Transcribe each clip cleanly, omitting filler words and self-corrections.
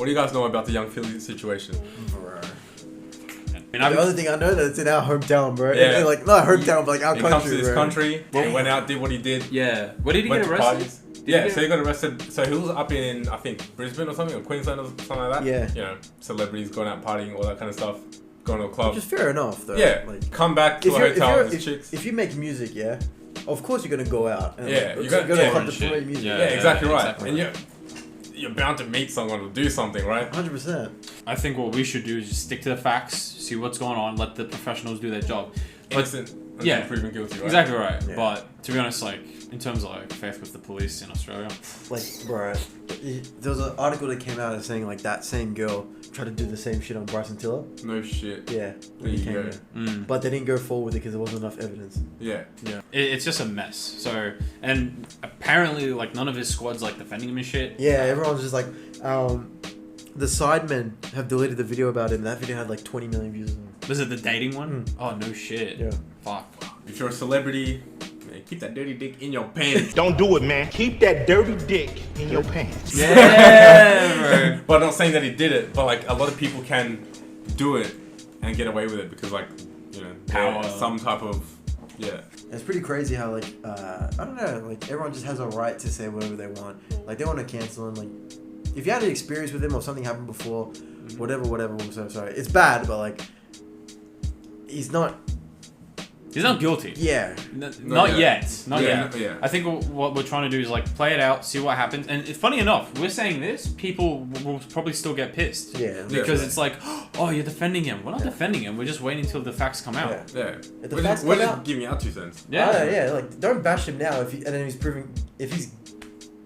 What do you guys know about the Young Philly situation? The only thing I know that it's in our hometown, bro. Yeah. And like not hometown, but like our He country, comes to this bro. country, he went out, did what he did. Yeah. Where did he Went get to arrested? parties. Yeah, so he got arrested. So he was up in, I think, Brisbane or something, or Queensland or something like that. Yeah. You know, celebrities going out partying, all that kind of stuff. Going to a club. Which is fair enough, though. Yeah. Like, Come back to a hotel with his chicks. if you make music, yeah, of course you're gonna go out. And Yeah, like, you got- you're gonna yeah, come to shit. promote music. Yeah, exactly right. exactly And you're bound to meet someone who'll do something, right? 100%. I think what we should do is just stick to the facts, see what's going on, let the professionals do their job. Innocent until proven guilty, right? Exactly right. Yeah. But to be honest, like in terms of like faith with the police in Australia, Like, bro, there was an article that came out saying like that same girl tried to do the same shit on Bryson Tiller. No shit. Yeah, There you go. but they didn't go forward with it because there wasn't enough evidence. Yeah. it's just a mess. So and apparently like none of his squad's like defending him and shit. Yeah, everyone's just like, the sidemen have deleted the video about him. That video had like 20 million views. Was it the dating one? Oh no shit. Yeah. Fuck. If you're a celebrity, man, keep that dirty dick in your pants. Don't do it, man. Keep that dirty dick in your pants. Yeah, bro. But I'm not saying that he did it, but like a lot of people can do it and get away with it because like, you know, Power. some type of, yeah. It's pretty crazy how like I don't know, like everyone just has a right to say whatever they want. Like they want to cancel him. Like if you had an experience with him or something happened before, whatever. I'm so sorry. It's bad, but like he's not. He's not guilty. Yeah. Not yet. Not yet. Yeah. I think what we're trying to do is like play it out, see what happens. And funny enough, we're saying this, people will probably still get pissed. Yeah. Because it's like, oh, you're defending him. We're not defending him. We're just waiting until the facts come out. Yeah. If the We're facts just come out- giving out 2 cents. Yeah. Yeah. Like don't bash him now if and then he's proving if he's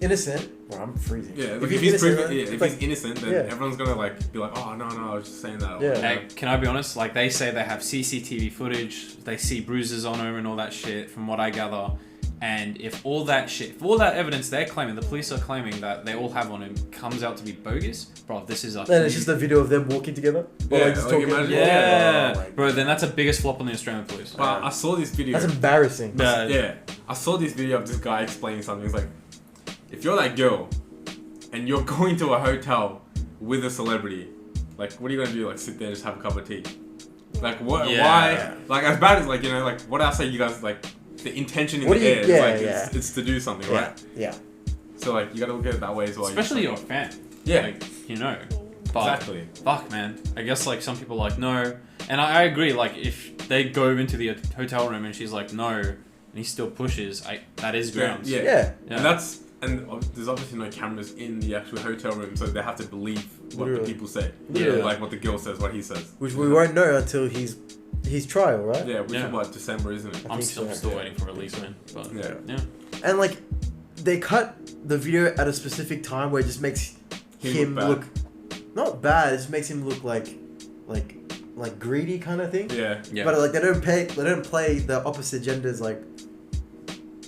innocent. Well, I'm freezing. Yeah, like if he's proven, if like, he's innocent, then everyone's gonna like be like, oh no, I was just saying that. Yeah. Hey, can I be honest? Like they say they have CCTV footage, they see bruises on him and all that shit. From what I gather, and if all that evidence they're claiming, the police are claiming that they all have on him, comes out to be bogus, bro. This is a. Then it's just a video of them walking together. Or Yeah, like just like talking. imagine- Yeah, Oh my bro. Then that's the biggest flop on the Australian police. But I saw this video. That's embarrassing. Yeah, I saw this video of this guy explaining something. He's like, if you're that girl and you're going to a hotel with a celebrity, like, what are you gonna do? Like, sit there and just have a cup of tea? Like, what? Yeah. Why? Like, as bad as like, you know, like, what else are you guys like? The intention in What the do you- air, is yeah, like, yeah. it's to do something, right? Yeah. So like, you gotta look at it that way as well. Especially your fan. Yeah. Like, you know. But Exactly. Fuck, man. I guess like some people are like no, and I agree. Like if they go into the hotel room and she's like no, and he still pushes, that is grounds. Yeah. And there's obviously no cameras in the actual hotel room, so they have to believe what the Literally. people say. Literally. Like what the girl says, what he says. Which we won't know until his trial, right? Yeah, which Yeah. is what, December, isn't it? I'm think still so. waiting for release, man. But Yeah. And like, they cut the video at a specific time where it just makes him look not bad. It just makes him look like greedy kind of thing. Yeah. Yeah. But like they don't play the opposite gender's like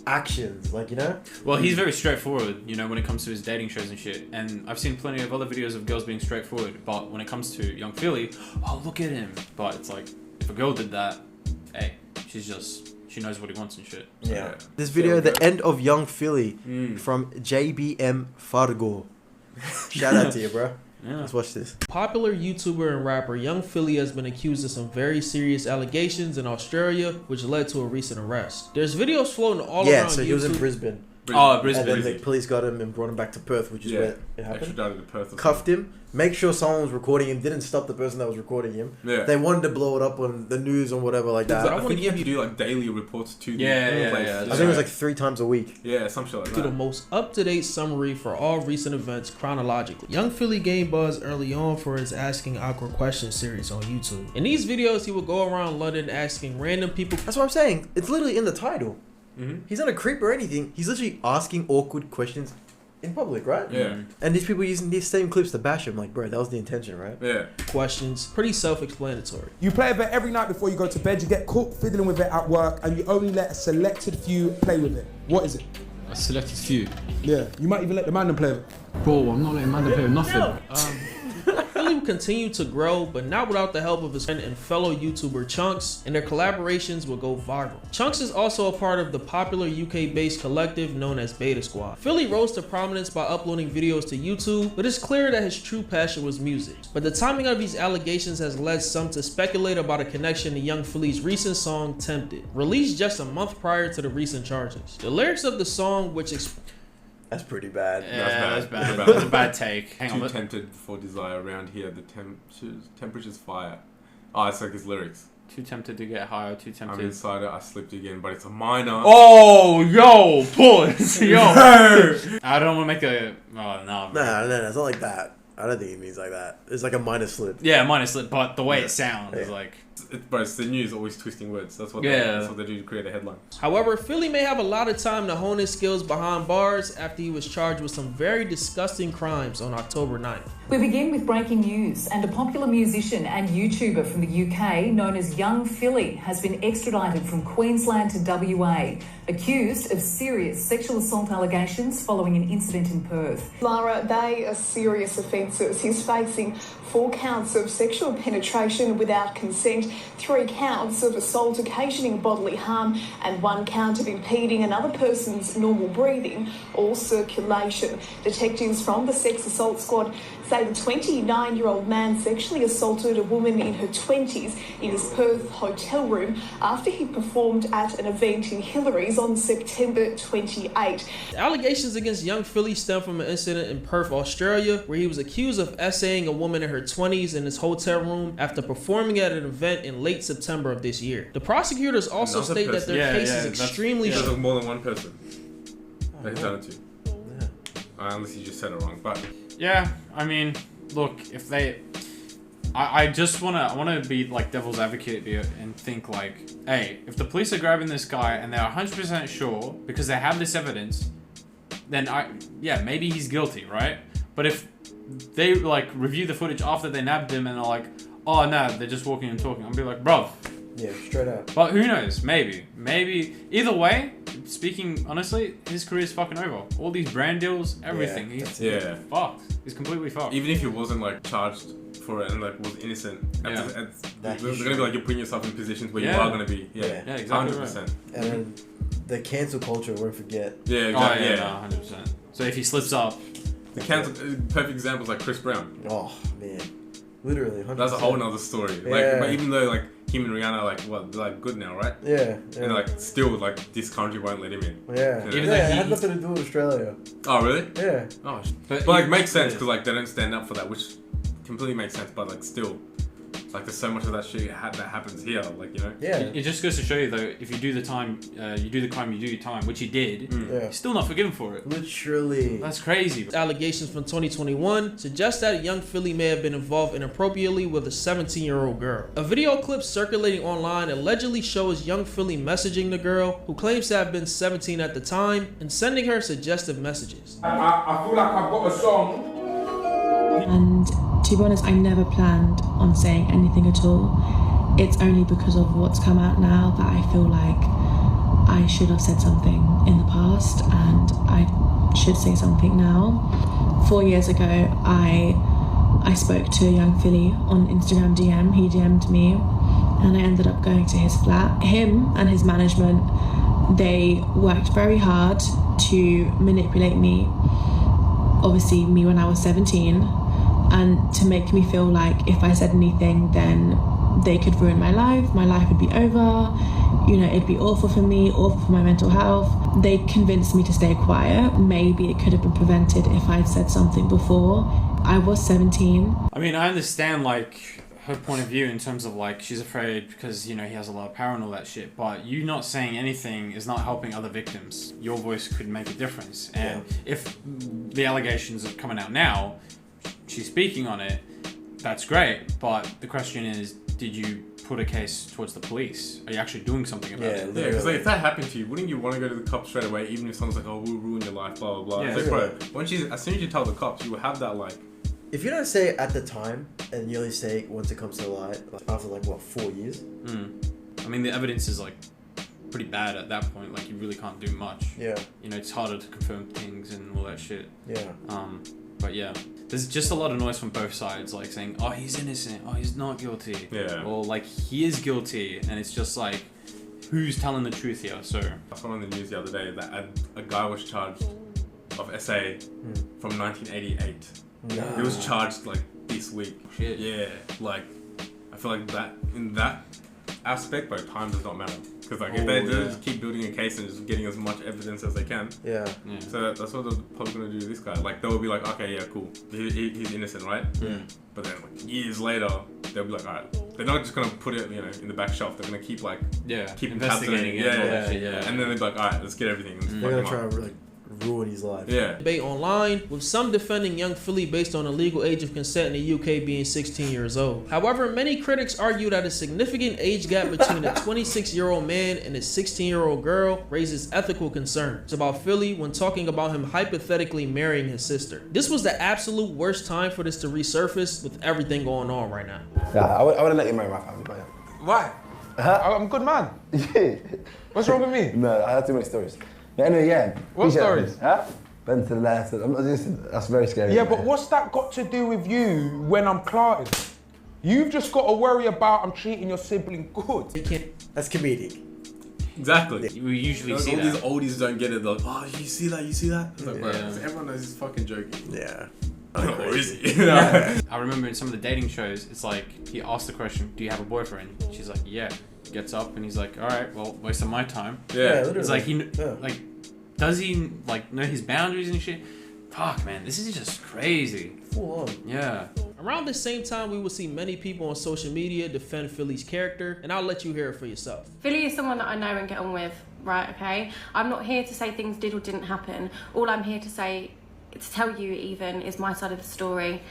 actions, like, you know. Well, he's very straightforward, you know, when it comes to his dating shows and shit. And I've seen plenty of other videos of girls being straightforward. But when it comes to Young Philly, oh look at him. But it's like if a girl did that, hey, she knows what he wants and shit. So, Yeah. This video, So the good. end of Young Philly from JBM Fargo. Shout out to you, bro. Yeah. Let's watch this. Popular YouTuber and rapper Young Philly has been accused of some very serious allegations in Australia, which led to a recent arrest. There's videos floating all Yeah, around so YouTube. he was in Brisbane. Oh, Brisbane. And then the police got him and brought him back to Perth, which is where it happened. Extradited to Perth. Cuffed him, make sure someone was recording him, didn't stop the person that was recording him. Yeah. They wanted to blow it up on the news or whatever like that. I think you have to do like daily reports to the Yeah, place. yeah, I think it was like 3 times a week. Yeah, some shit like To the that. most up-to-date summary for all recent events chronologically. Young Philly gained buzz early on for his Asking Awkward Questions series on YouTube. In these videos, he would go around London asking random people. That's what I'm saying. It's literally in the title. Mm-hmm. He's not a creep or anything. He's literally asking awkward questions in public, right? Yeah. And these people using these same clips to bash him. Like, bro, that was the intention, right? Yeah. Questions, pretty self-explanatory. You play with it every night before you go to bed. You get caught fiddling with it at work, and you only let a selected few play with it. What is it? A selected few. Yeah. You might even let the man play with it. Bro, I'm not letting man play with nothing. Philly would continue to grow, but not without the help of his friend and fellow YouTuber Chunks, and their collaborations would go viral. Chunks is also a part of the popular UK-based collective known as Beta Squad. Philly rose to prominence by uploading videos to YouTube, but it's clear that his true passion was music. But the timing of these allegations has led some to speculate about a connection to Young Philly's recent song Tempted, released just a month prior to the recent charges. The lyrics of the song, which That's pretty bad. Yeah, that's bad. That's That's a bad take. Hang Too on. tempted for desire around here. The temperature's fire. Oh, it's like his lyrics. Too tempted to get higher. Too I'm tempted. inside it. I slipped again, but it's a minor. Oh, yo, pause. Yo. I don't want to make a. Oh, no. Nah, it's not like that. I don't think it means like that. It's like a minor slip. Yeah, minus slip, but the way it sounds is like. But it's the news always twisting words. That's what Yeah. that's what they do to create a headline. However, Philly may have a lot of time to hone his skills behind bars after he was charged with some very disgusting crimes on October 9th. We begin with breaking news, and a popular musician and YouTuber from the UK known as Young Philly has been extradited from Queensland to WA, accused of serious sexual assault allegations following an incident in Perth. Lara, they are serious offences. He's facing 4 counts of sexual penetration without consent, 3 counts of assault occasioning bodily harm, and 1 count of impeding another person's normal breathing or circulation. Detectives from the Sex Assault Squad say the 29-year-old man sexually assaulted a woman in her 20s in his Perth hotel room after he performed at an event in Hillary's on September 28. The allegations against Young Philly stem from an incident in Perth, Australia, where he was accused of essaying a woman in her 20s in his hotel room after performing at an event in late September of this year. The prosecutors also Another state that person. their case is that's- extremely There's more than one person that he's done it to. Unless you just said it wrong, but Yeah, I mean, look, if they, I just wanna be like devil's advocate here and think like, hey, if the police are grabbing this guy and they're 100% sure because they have this evidence, then maybe he's guilty, right? But if they like review the footage after they nabbed him and are like, oh no, they're just walking and talking, I'll be like, bruv. Yeah, straight up. But who knows? Maybe. Either way, speaking honestly, his career's fucking over. All these brand deals, everything. yeah. Fucked. He's completely fucked. Even if he wasn't like charged for it and like was innocent, there's gonna be like you're putting yourself in positions where you are gonna be. Yeah, Yeah, exactly 100%. right. And then the cancel culture won't forget. Yeah, Oh exactly. yeah, 100%. So if he slips up, The cancel perfect example is like Chris Brown. Oh man, literally. 100%. That's a whole nother story. Like, Yeah. but even though like him and Rihanna are they're like good now, right? Yeah. And like still like this country won't let him in. Yeah. Even though It he- had nothing to do with Australia. Oh really? Yeah. Oh, But but like he- makes sense because like they don't stand up for that, which completely makes sense. But like still, like there's so much of that shit that happens here. Like you know. Yeah. it just goes to show you though, if you do the time, you do the crime, you do your time, which he did. Yeah. You're still not forgiven for it. Literally. That's crazy. Allegations from 2021 suggest that Young Philly may have been involved inappropriately with a 17-year-old girl. A video clip circulating online allegedly shows Young Philly messaging the girl, who claims to have been 17 at the time, and sending her suggestive messages. I feel like I've got a song. And to be honest, I never planned on saying anything at all. It's only because of what's come out now that I feel like I should have said something in the past and I should say something now. 4 years ago, I spoke to Young Philly on Instagram DM. He DM'd me and I ended up going to his flat. Him and his management, they worked very hard to manipulate me, obviously me when I was 17, and to make me feel like if I said anything then they could ruin my life would be over, you know, it'd be awful for me, awful for my mental health. They convinced me to stay quiet. Maybe it could have been prevented if I'd said something before. I was 17. I mean, I understand like her point of view in terms of like she's afraid because you know he has a lot of power and all that shit, but you not saying anything is not helping other victims. Your voice could make a difference, and if the allegations are coming out now, she's speaking on it, that's great, but the question is, did you put a case towards the police? Are you actually doing something about it? Yeah, because like, if that happened to you, wouldn't you want to go to the cops straight away, even if someone's like, oh, we'll ruin your life, blah, blah, blah. Yeah. It's like, bro, as soon as you tell the cops, you will have that, like... If you don't say it at the time, and you only say it once it comes to the light, like after like, what, 4 years? I mean, the evidence is like pretty bad at that point, like you really can't do much. Yeah. You know, it's harder to confirm things and all that shit. Yeah. But yeah, there's just a lot of noise from both sides, like saying, oh, he's innocent, oh, he's not guilty. Yeah. Or like, he is guilty, and it's just like, who's telling the truth here? So I saw on the news the other day that a guy was charged of SA from 1988. Nah. He was charged like this week. Shit. Yeah, like I feel like that in that aspect, like time does not matter. Because like if they just keep building a case and just getting as much evidence as they can. Yeah. So that's what they're probably gonna do to this guy. Like they'll be like, okay, yeah, cool, he's innocent, right? But then like years later, they'll be like, alright, they're not just gonna put it, you know, in the back shelf. They're gonna keep like keep investigating it. And then they'll be like, alright, let's get everything. They're gonna try to like ruin his life. Yeah. Debate online, with some defending young Philly based on the legal age of consent in the UK being 16 years old. However, many critics argue that a significant age gap between a 26-year-old man and a 16-year-old girl raises ethical concerns about Philly when talking about him hypothetically marrying his sister. This was the absolute worst time for this to resurface with everything going on right now. Yeah, I wouldn't let you marry my family, but yeah. Why? I'm a good man. What's wrong with me? No, I have too many stories. But anyway, yeah. What stories? Huh? Been to the left. That's very scary. Yeah, but what's that got to do with you when I'm clarted? You've just got to worry about I'm treating your sibling good. You can't. That's comedic. Exactly. We usually see all that. these oldies don't get it. They're like, oh, you see that? It's like, bro, everyone knows he's fucking joking. Yeah. Or is he? I remember in some of the dating shows, it's like he asked the question, "Do you have a boyfriend?" She's like, "Yeah." Gets up and he's like, "All right, well, waste of my time." Yeah. literally. It's like like, does he like know his boundaries and shit? Fuck, man, this is just crazy. Full on. Yeah. Around the same time, we will see many people on social media defend Philly's character, and I'll let you hear it for yourself. Philly is someone that I know and get on with, right, okay? I'm not here to say things did or didn't happen. All I'm here to say, to tell you even, is my side of the story.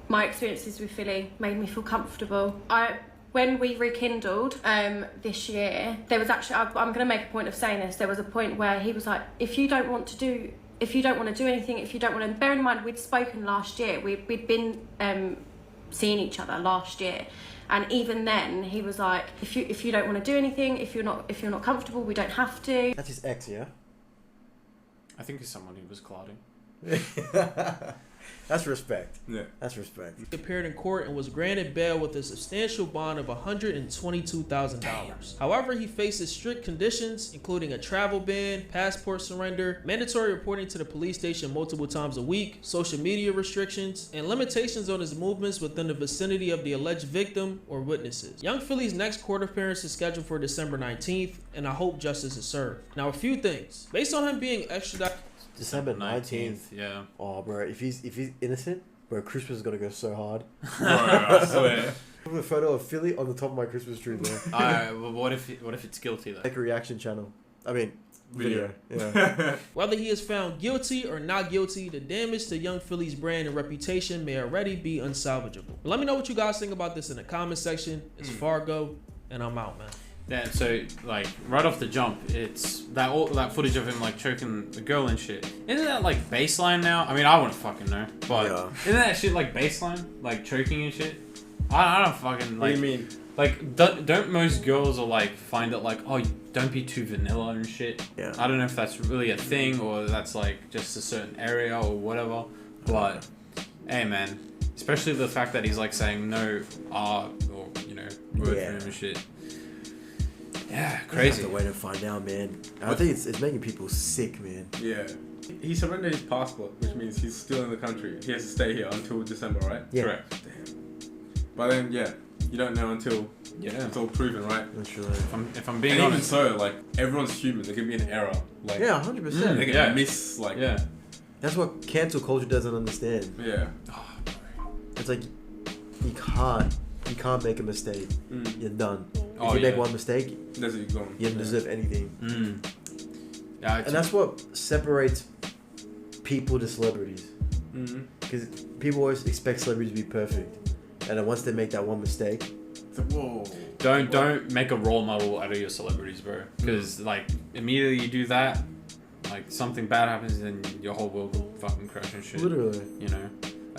My experiences with Philly made me feel comfortable. When we rekindled this year, there was actually, I'm going to make a point of saying this, there was a point where he was like, if you don't want to do anything, if you don't want to, bear in mind, we'd spoken last year, we'd been seeing each other last year. And even then, he was like, if you don't want to do anything, if you're not comfortable, we don't have to. That's his ex, yeah? I think it's someone who was clouding. That's respect. Yeah. That's respect. He appeared in court and was granted bail with a substantial bond of $122,000. However, he faces strict conditions, including a travel ban, passport surrender, mandatory reporting to the police station multiple times a week, social media restrictions, and limitations on his movements within the vicinity of the alleged victim or witnesses. Young Philly's next court appearance is scheduled for December 19th, and I hope justice is served. Now, a few things. Based on him being extradited... December 19th. Yeah. Oh, bro, if he's innocent, bro, Christmas is gonna go so hard. Bro, I swear. Put a photo of Philly on the top of my Christmas tree, bro. Alright, well, what if it's guilty though? Like a reaction channel. I mean, video. Yeah. Whether he is found guilty or not guilty, the damage to young Philly's brand and reputation may already be unsalvageable. But let me know what you guys think about this in the comment section. It's Fargo, and I'm out, man. Yeah, so like right off the jump, it's that footage of him like choking the girl and shit. Isn't that like baseline now? I mean, I wouldn't fucking know, but isn't that shit like baseline, like choking and shit? I don't fucking like. What do you mean? Like, don't most girls are like find it like, oh, don't be too vanilla and shit. Yeah. I don't know if that's really a thing or that's like just a certain area or whatever. But hey, man, especially the fact that he's like saying no or you know word for him and shit. Yeah, crazy. That's the way to find out, man. I think it's making people sick, man. Yeah. He surrendered his passport, which means he's still in the country. He has to stay here until December, right? Yeah. Correct. Damn. But then, yeah, you don't know until it's all proven, right? Sure. If I'm being and honest, even so, like everyone's human. There could be an error. Like 100%. They can miss, like That's what cancel culture doesn't understand. Yeah. It's like you can't make a mistake. You're done. If you make one mistake, that's it, you're gone. You don't deserve anything. Yeah, and that's what separates people to celebrities. Because people always expect celebrities to be perfect, and then once they make that one mistake, it's like, whoa. Don't make a role model out of your celebrities, bro. Because like immediately you do that, like something bad happens, then your whole world will fucking crash and shit. Literally. You know.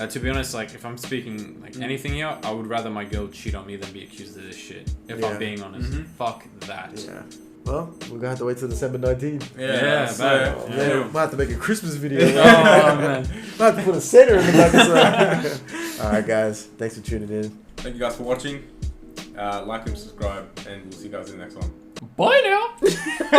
To be honest, like if I'm speaking like anything here, I would rather my girl cheat on me than be accused of this shit. If I'm being honest, fuck that. Yeah. Well, we're gonna have to wait till December 19th. Yeah, so, man. Yeah, might have to make a Christmas video. Oh man. Might have to put a Santa in the back or something. Alright guys, thanks for tuning in. Thank you guys for watching. Like and subscribe, and we'll see you guys in the next one. Bye now.